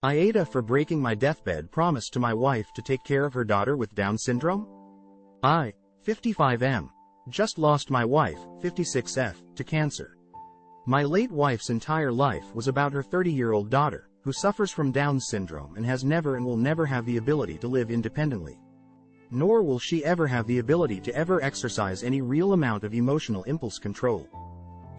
AITA for breaking my deathbed promise to my wife to take care of her daughter with Down syndrome? I, 55M, just lost my wife, 56F, to cancer. My late wife's entire life was about her 30-year-old daughter, who suffers from Down syndrome and has never and will never have the ability to live independently. Nor will she ever have the ability to ever exercise any real amount of emotional impulse control.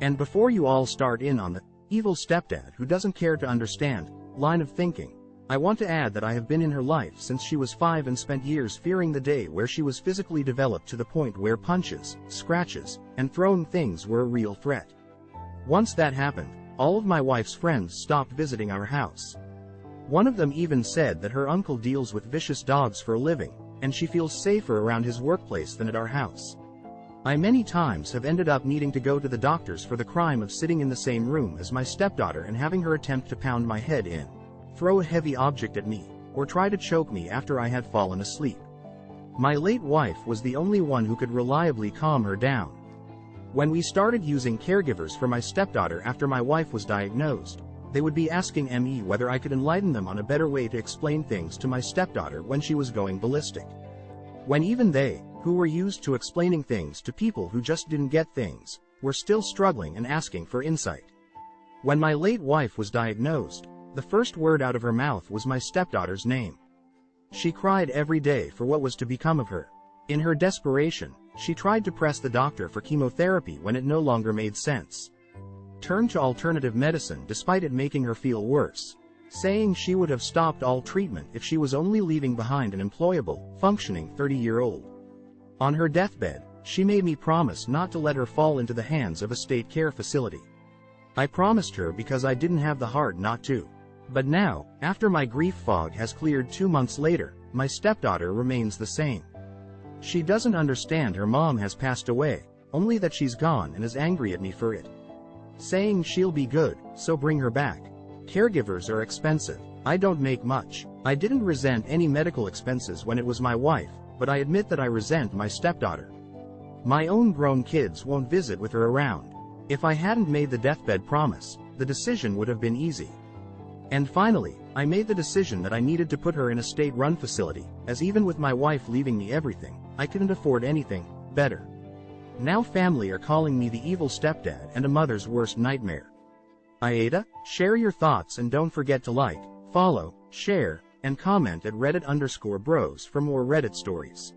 And before you all start in on the evil stepdad who doesn't care to understand line of thinking, I want to add that I have been in her life since she was 5 and spent years fearing the day where she was physically developed to the point where punches, scratches, and thrown things were a real threat. Once that happened, all of my wife's friends stopped visiting our house. One of them even said that her uncle deals with vicious dogs for a living, and she feels safer around his workplace than at our house. I many times have ended up needing to go to the doctors for the crime of sitting in the same room as my stepdaughter and having her attempt to pound my head in, throw a heavy object at me, or try to choke me after I had fallen asleep. My late wife was the only one who could reliably calm her down. When we started using caregivers for my stepdaughter after my wife was diagnosed, they would be asking me whether I could enlighten them on a better way to explain things to my stepdaughter when she was going ballistic. When even they, who were used to explaining things to people who just didn't get things, were still struggling and asking for insight. When my late wife was diagnosed, the first word out of her mouth was my stepdaughter's name. She cried every day for what was to become of her. In her desperation, she tried to press the doctor for chemotherapy when it no longer made sense. Turned to alternative medicine despite it making her feel worse, saying she would have stopped all treatment if she was only leaving behind an employable, functioning 30-year-old. On her deathbed, she made me promise not to let her fall into the hands of a state care facility. I promised her because I didn't have the heart not to. But now, after my grief fog has cleared 2 months later, my stepdaughter remains the same. She doesn't understand her mom has passed away, only that she's gone and is angry at me for it. Saying she'll be good, so bring her back. Caregivers are expensive. I don't make much. I didn't resent any medical expenses when it was my wife, but I admit that I resent my stepdaughter. My own grown kids won't visit with her around. If I hadn't made the deathbed promise, the decision would have been easy. And finally, I made the decision that I needed to put her in a state-run facility, as even with my wife leaving me everything, I couldn't afford anything better. Now family are calling me the evil stepdad and a mother's worst nightmare. AITA, share your thoughts and don't forget to like, follow, share, and comment at Reddit_bros for more Reddit stories.